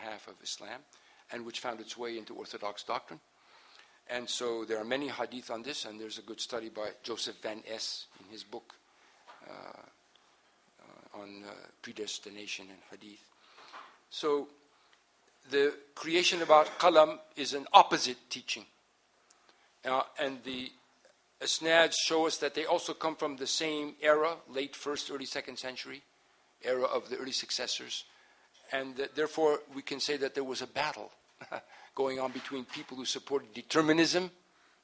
half of Islam, and which found its way into Orthodox doctrine. And so there are many hadith on this, and there's a good study by Joseph Van Es in his book on predestination and hadith. So the creation about qalam is an opposite teaching. And the isnads show us that they also come from the same era, late 1st, early 2nd century, era of the early successors. And therefore, we can say that there was a battle going on between people who supported determinism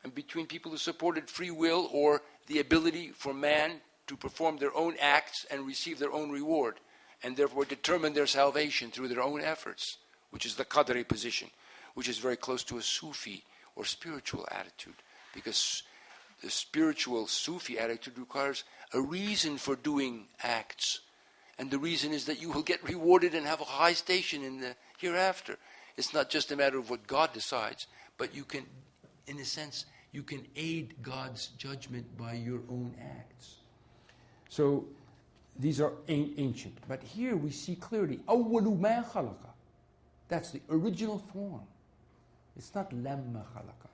and between people who supported free will, or the ability for man to perform their own acts and receive their own reward, and therefore determine their salvation through their own efforts, which is the Qadri position, which is very close to a Sufi or spiritual attitude, because the spiritual Sufi attitude requires a reason for doing acts. And the reason is that you will get rewarded and have a high station in the hereafter. It's not just a matter of what God decides, but you can, in a sense, you can aid God's judgment by your own acts. So these are ancient. But here we see clearly, أَوَّلُ مَا خَلَقَ. That's the original form. It's not لَمَّا خَلَقَ.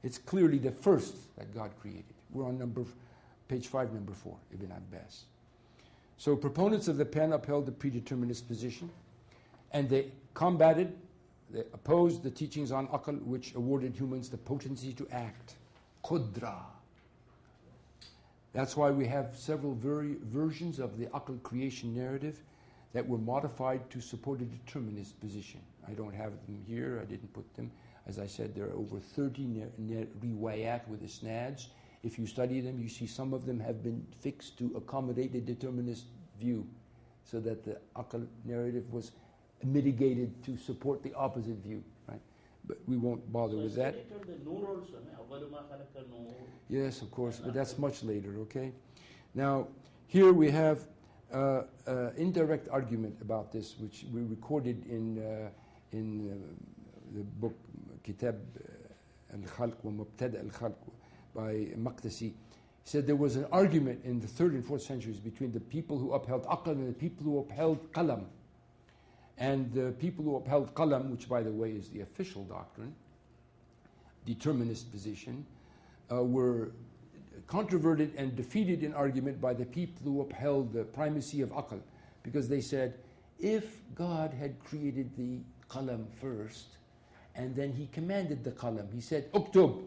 It's clearly the first that God created. We're on page 5, number 4, Ibn Abbas. So proponents of the pen upheld the predeterminist position, and they opposed the teachings on aql, which awarded humans the potency to act. Qudra. That's why we have several versions of the aql creation narrative that were modified to support a determinist position. I don't have them here, I didn't put them. As I said, there are over 30 riwayat with isnads. If you study them, you see some of them have been fixed to accommodate the determinist view, so that the aql narrative was mitigated to support the opposite view, right? But we won't bother with that. Yes, of course, but that's much later, okay? Now, here we have indirect argument about this, which we recorded in the book Kitab al-Khalq wa Mubtada al-Khalq by Maqdisi. He said there was an argument in the 3rd and 4th centuries between the people who upheld aql and the people who upheld qalam. And the people who upheld qalam, which by the way is the official doctrine, determinist position, were controverted and defeated in argument by the people who upheld the primacy of aql, because they said, if God had created the qalam first, and then he commanded the qalam, he said, uktub,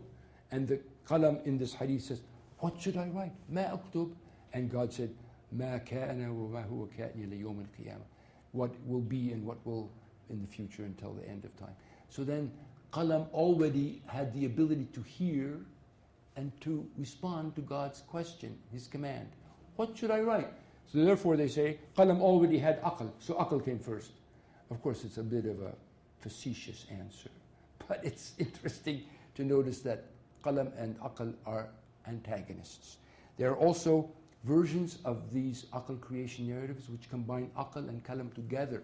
and the qalam in this hadith says, what should I write? Ma uktub. And God said, ma kana wa ma huwa ka'ni li yawm al-qiyamah. What will be and what will in the future until the end of time. So then qalam already had the ability to hear and to respond to God's question, his command. What should I write? So therefore they say, qalam already had aql, so aql came first. Of course, it's a bit of a facetious answer, but it's interesting to notice that qalam and aql are antagonists. There are also versions of these aql creation narratives which combine aql and qalam together.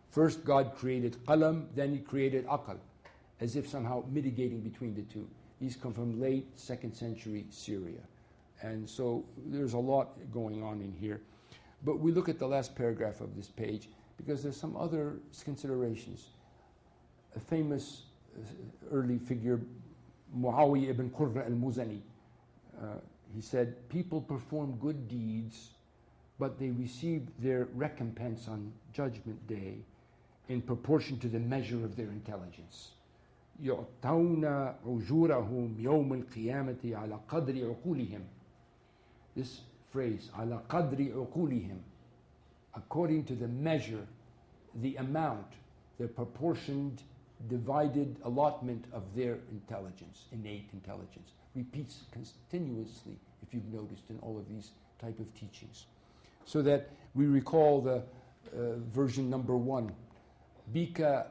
First God created qalam, then he created aql, as if somehow mitigating between the two. These come from late 2nd century Syria. And so there's a lot going on in here. But we look at the last paragraph of this page because there's some other considerations. A famous early figure, Muawiyah ibn Qurra al-Muzani, he said, people perform good deeds, but they receive their recompense on Judgment Day in proportion to the measure of their intelligence. يُعْطَوْنَ عُجُورَهُمْ يَوْمَ الْقِيَامَةِ عَلَى قَدْرِ عُقُولِهِمْ. This phrase, عَلَى قَدْرِ عُقُولِهِمْ, according to the measure, the amount, the proportioned, divided allotment of their intelligence, innate intelligence. Repeats continuously, if you've noticed, in all of these type of teachings. So that we recall the version number 1. Bika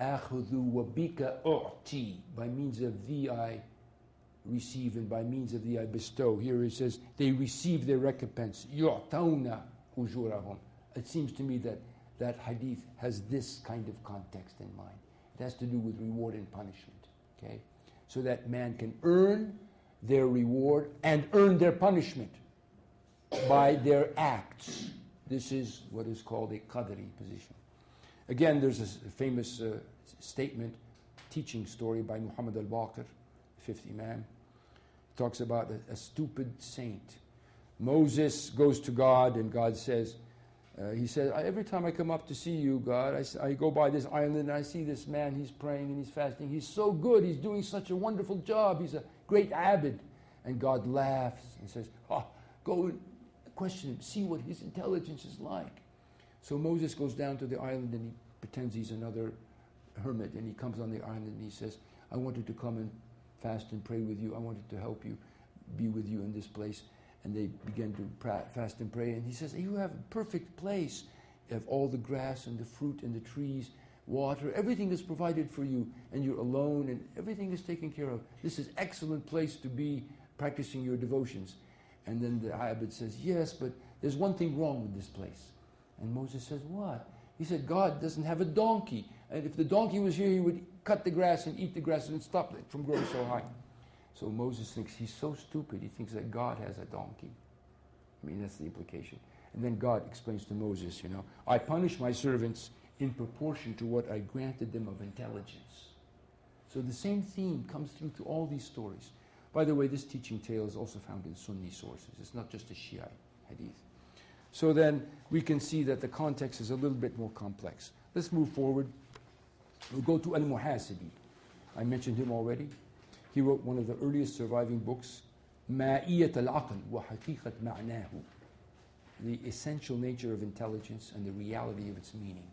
akhudhu wa bika u'ti. By means of thee I receive, and by means of thee I bestow. Here it says, they receive their recompense. Yu'tawna ujurahum. It seems to me that that hadith has this kind of context in mind. It has to do with reward and punishment. Okay? So that man can earn their reward and earn their punishment by their acts. This is what is called a qadri position. Again, there's a famous statement, teaching story by Muhammad al-Baqir, the fifth Imam. He talks about a stupid saint. Moses goes to God, and God says, he said, every time I come up to see you, God, I go by this island and I see this man, he's praying and he's fasting. He's so good, he's doing such a wonderful job, he's a great abid. And God laughs and says, go and question him, see what his intelligence is like. So Moses goes down to the island and he pretends he's another hermit, and he comes on the island and he says, I wanted to come and fast and pray with you. I wanted to help you, be with you in this place. And they began to fast and pray. And he says, you have a perfect place. You have all the grass and the fruit and the trees, water. Everything is provided for you. And you're alone and everything is taken care of. This is an excellent place to be practicing your devotions. And then the Abid says, yes, but there's one thing wrong with this place. And Moses says, what? He said, God doesn't have a donkey. And if the donkey was here, he would cut the grass and eat the grass and stop it from growing so high. So Moses thinks he's so stupid, he thinks that God has a donkey. I mean, that's the implication. And then God explains to Moses, I punish my servants in proportion to what I granted them of intelligence. So the same theme comes through to all these stories. By the way, this teaching tale is also found in Sunni sources. It's not just a Shia hadith. So then we can see that the context is a little bit more complex. Let's move forward. We'll go to Al-Muhasibi. I mentioned him already. He wrote one of the earliest surviving books, مائية العقل وحقيقة معناه, the essential nature of intelligence and the reality of its meaning.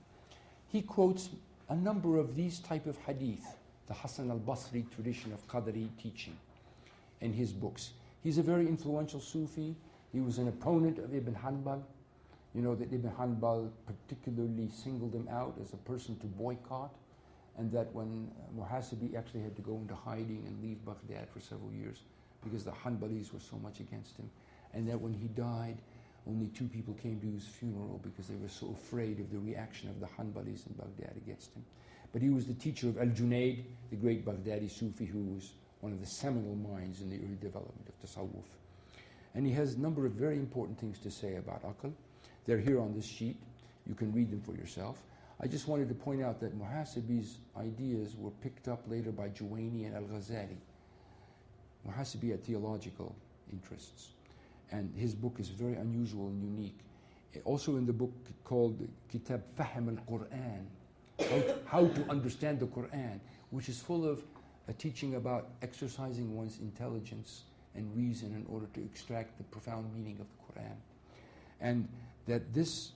He quotes a number of these type of hadith, the Hassan al-Basri tradition of Qadri teaching, in his books. He's a very influential Sufi. He was an opponent of Ibn Hanbal. You know that Ibn Hanbal particularly singled him out as a person to boycott, and that when Muhasibi actually had to go into hiding and leave Baghdad for several years because the Hanbalis were so much against him, and that when he died, only 2 people came to his funeral because they were so afraid of the reaction of the Hanbalis in Baghdad against him. But he was the teacher of Al-Junayd, the great Baghdadi Sufi, who was one of the seminal minds in the early development of Tasawwuf. And he has a number of very important things to say about Aql. They're here on this sheet. You can read them for yourself. I just wanted to point out that Muhasibi's ideas were picked up later by Juwayni and Al-Ghazali. Muhasibi had theological interests, and his book is very unusual and unique. Also in the book called Kitab Fahm al-Quran, how to understand the Quran, which is full of a teaching about exercising one's intelligence and reason in order to extract the profound meaning of the Quran. And that this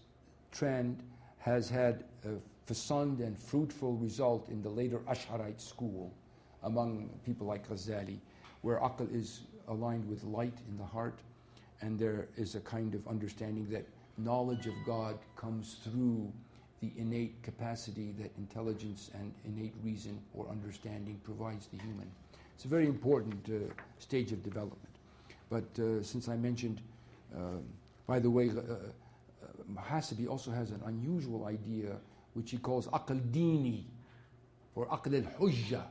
trend has had a fecund and fruitful result in the later Ash'arite school among people like Ghazali, where Aql is aligned with light in the heart, and there is a kind of understanding that knowledge of God comes through the innate capacity that intelligence and innate reason or understanding provides the human. It's a very important stage of development. But since I mentioned, by the way, Muhasibi also has an unusual idea which he calls Aql Dini, or Aql al-Hujja,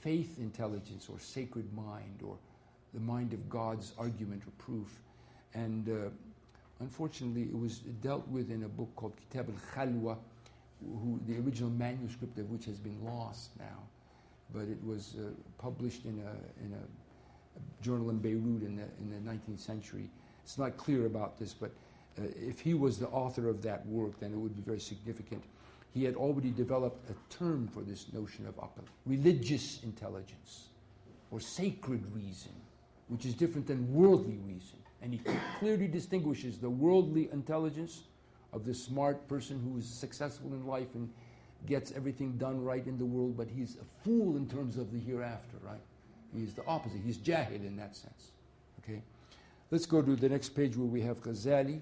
faith intelligence or sacred mind, or the mind of God's argument or proof. And unfortunately, it was dealt with in a book called Kitab al-Khalwa, the original manuscript of which has been lost now. But it was published in a journal in Beirut in the 19th century. It's not clear about this, but if he was the author of that work, then it would be very significant. He had already developed a term for this notion of aql, religious intelligence, or sacred reason, which is different than worldly reason. And he clearly distinguishes the worldly intelligence of the smart person who is successful in life and gets everything done right in the world, but he's a fool in terms of the hereafter, right? He's the opposite. He's jahil in that sense. Okay? Let's go to the next page where we have Ghazali.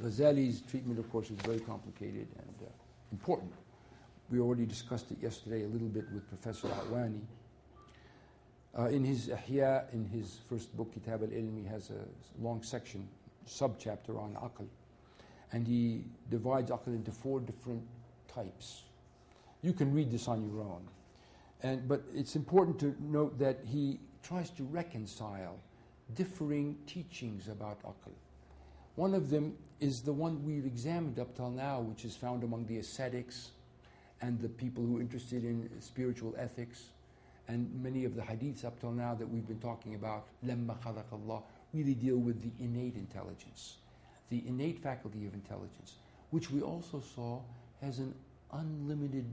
Ghazali's treatment, of course, is very complicated and important. We already discussed it yesterday a little bit with Professor Awani. In his Ihya, in his first book, Kitab al-Ilm, he has a long section, sub-chapter on aql. And he divides aql into 4 different types. You can read this on your own. But it's important to note that he tries to reconcile differing teachings about aql. One of them is the one we've examined up till now, which is found among the ascetics and the people who are interested in spiritual ethics, and many of the hadiths up till now that we've been talking about, لَمَّا خَلَقَ اللَّهُ, really deal with the innate intelligence, the innate faculty of intelligence, which we also saw has an unlimited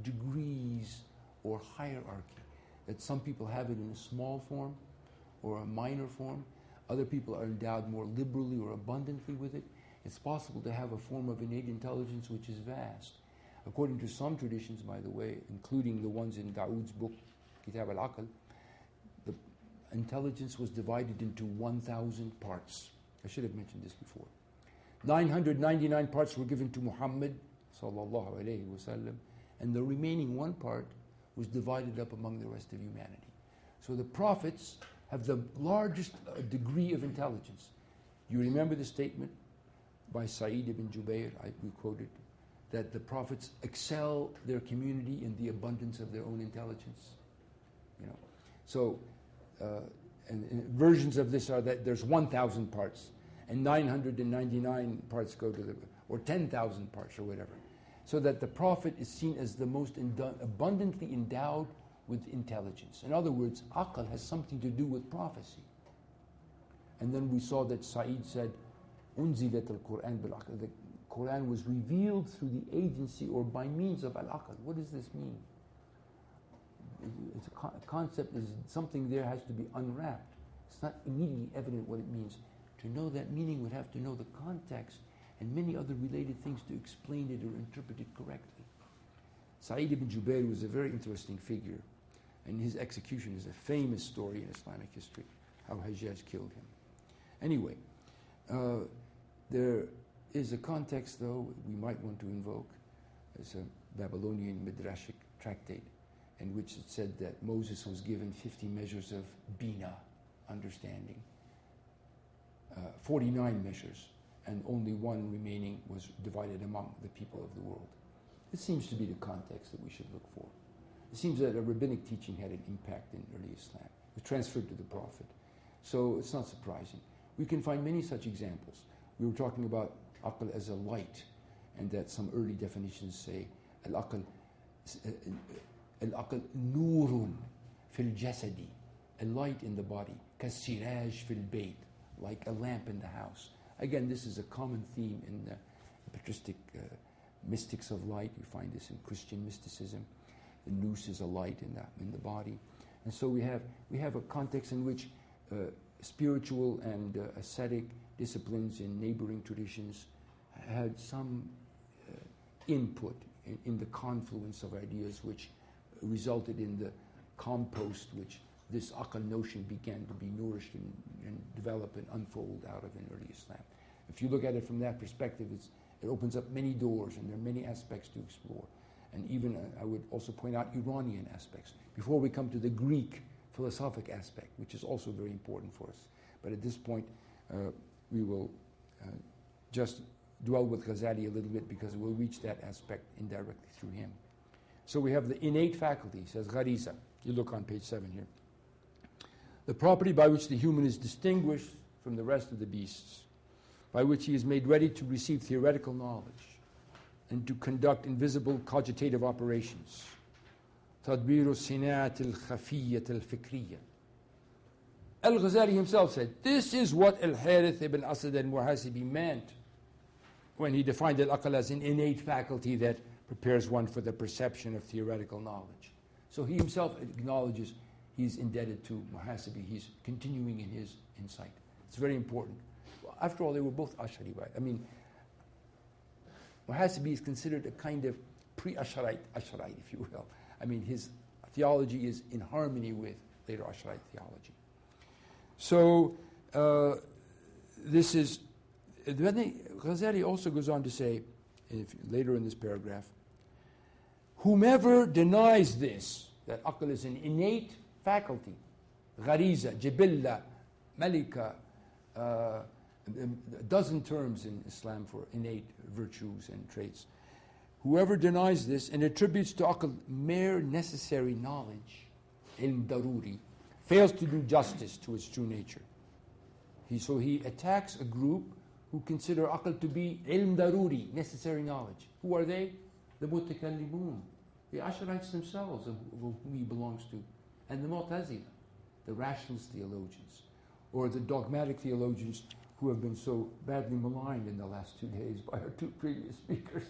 degrees or hierarchy, that some people have it in a small form or a minor form. Other people are endowed more liberally or abundantly with it. It's possible to have a form of innate intelligence which is vast. According to some traditions, by the way, including the ones in Dawood's book, Kitab al-Aql, the intelligence was divided into 1,000 parts. I should have mentioned this before. 999 parts were given to Muhammad, sallallahu alayhi wa sallam, and the remaining one part was divided up among the rest of humanity. So the prophets have the largest degree of intelligence. You remember the statement by Sa'id ibn Jubayr, we quoted, that the prophets excel their community in the abundance of their own intelligence. You know, so and versions of this are that there's 1,000 parts, and 999 parts go to the, or 10,000 parts or whatever, so that the prophet is seen as the most abundantly endowed with intelligence. In other words, aql has something to do with prophecy. And then we saw that Sa'id said, "Unzilat al-Quran bil-aql." The Quran was revealed through the agency or by means of al-aql. What does this mean? It's a concept is something there has to be unwrapped. It's not immediately evident what it means. To know that meaning would have to know the context and many other related things to explain it or interpret it correctly. Sa'id ibn Jubayr was a very interesting figure, and his execution is a famous story in Islamic history, how Hajjaj killed him. Anyway, there is a context, though, we might want to invoke. It's a Babylonian Midrashic tractate in which it said that Moses was given 50 measures of Bina, understanding, 49 measures, and only one remaining was divided among the people of the world. It seems to be the context that we should look for. It seems that a rabbinic teaching had an impact in early Islam. It was transferred to the Prophet. So it's not surprising. We can find many such examples. We were talking about aql as a light, and that some early definitions say al-aql nurun fil jasadi, a light in the body, kasiraj fil bayt, like a lamp in the house. Again, this is a common theme in the patristic mystics of light. You find this in Christian mysticism. The noose is a light in the body. And so we have a context in which spiritual and ascetic disciplines in neighboring traditions had some input in the confluence of ideas which resulted in the compost which this aql notion began to be nourished and develop and unfold out of in early Islam. If you look at it from that perspective, it opens up many doors, and there are many aspects to explore. And even, I would also point out Iranian aspects, before we come to the Greek philosophic aspect, which is also very important for us. But at this point, we will just dwell with Ghazali a little bit, because we'll reach that aspect indirectly through him. So we have the innate faculty, says Ghariza. You look on page 7 here. The property by which the human is distinguished from the rest of the beasts, by which he is made ready to receive theoretical knowledge and to conduct invisible cogitative operations. تدبير الصناعة الخفية الفكرية. Al-Ghazali himself said, this is what Al-Harith ibn Asad al-Muhasibi meant when he defined al-aql as an innate faculty that prepares one for the perception of theoretical knowledge. So he himself acknowledges he's indebted to Muhasibi. He's continuing in his insight. It's very important. After all, they were both Ash'ari, right? I mean, Muhasibi is considered a kind of pre-Ash'arite, if you will. I mean, his theology is in harmony with later Ash'arite theology. So, this is, Ghazali also goes on to say, later in this paragraph, whomever denies this, that aql is an innate faculty, ghariza, jibilla, malika, a dozen terms in Islam for innate virtues and traits. Whoever denies this and attributes to aql mere necessary knowledge, ilm daruri, fails to do justice to its true nature. So he attacks a group who consider aql to be ilm daruri, necessary knowledge. Who are they? The mutakallimun, the Ash'arites themselves, of whom he belongs to, and the Mu'tazila, the rationalist theologians, or the dogmatic theologians who have been so badly maligned in the last 2 days by our two previous speakers.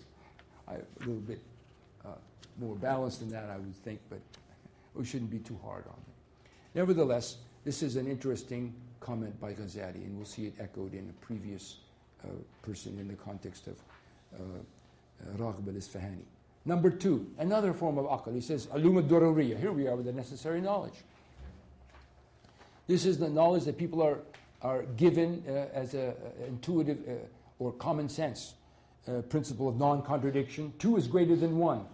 A little bit more balanced than that, I would think, but we shouldn't be too hard on them. Nevertheless, this is an interesting comment by Ghazali, and we'll see it echoed in a previous person in the context of Raghib al-Isfahani. Number 2, another form of aql. He says, Alum al-Dururiyya. Here we are with the necessary knowledge. This is the knowledge that people are given as an intuitive or common sense principle of non-contradiction. 2 is greater than 1.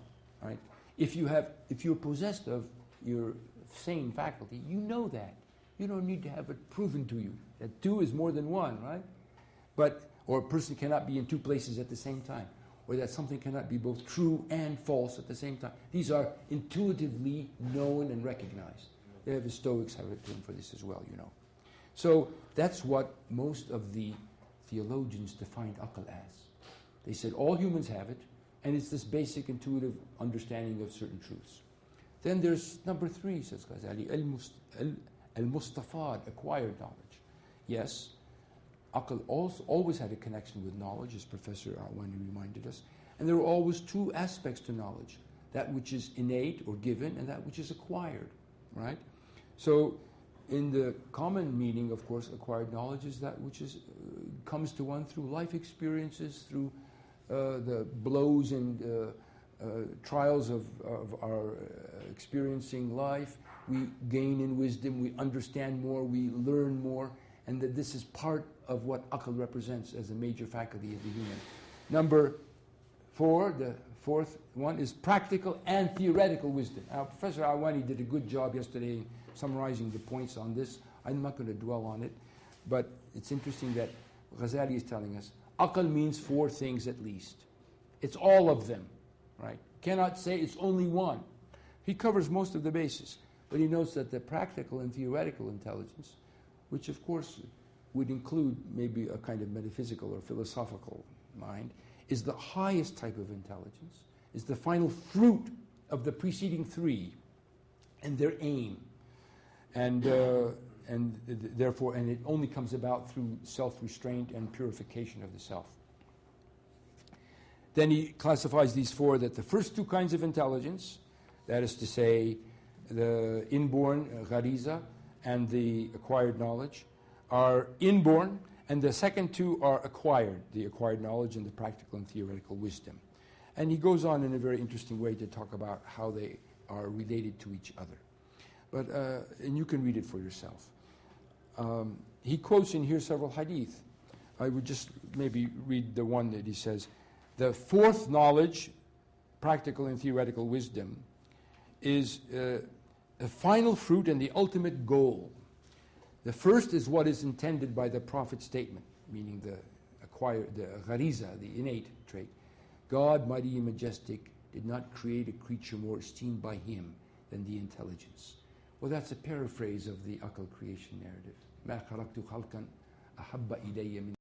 Right? If you're possessed of your sane faculty, you know that. You don't need to have it proven to you that 2 is more than 1, right? Or a person cannot be in 2 places at the same time, or that something cannot be both true and false at the same time. These are intuitively known and recognized. The Stoics have a term for this as well, you know. So that's what most of the theologians defined aql as. They said all humans have it, and it's this basic intuitive understanding of certain truths. Then there's number 3, says Ghazali, Al-Mustafa, acquired knowledge. Yes, aql always had a connection with knowledge, as Professor Awani reminded us, and there are always 2 aspects to knowledge, that which is innate or given and that which is acquired, right? So in the common meaning, of course, acquired knowledge is that which is comes to one through life experiences, through the blows and trials of our experiencing life. We gain in wisdom, we understand more, we learn more, and that this is part of what aql represents as a major faculty of the human. Number 4, the 4th one, is practical and theoretical wisdom. Now, Professor Awani did a good job yesterday summarizing the points on this. I'm not going to dwell on it, but it's interesting that Ghazali is telling us aql means 4 things at least. It's all of them, right? Cannot say it's only one. He covers most of the bases, but he notes that the practical and theoretical intelligence, which of course would include maybe a kind of metaphysical or philosophical mind, is the highest type of intelligence, is the final fruit of the preceding 3 and their aim. And therefore, it only comes about through self-restraint and purification of the self. Then he classifies these 4, that the first 2 kinds of intelligence, that is to say, the inborn ghariza and the acquired knowledge, are inborn, and the second 2 are acquired, the acquired knowledge and the practical and theoretical wisdom. And he goes on in a very interesting way to talk about how they are related to each other. But, and you can read it for yourself. He quotes in here several hadith. I would just maybe read the one that he says, the 4th knowledge, practical and theoretical wisdom, is a final fruit and the ultimate goal. The first is what is intended by the Prophet's statement, meaning the ghariza, the innate trait. God, mighty and majestic, did not create a creature more esteemed by him than the intelligence. Well, that's a paraphrase of the aql creation narrative. مَا خَلَقْتُ خَلْقًا أَحَبَّ إِلَيَّ مِنْ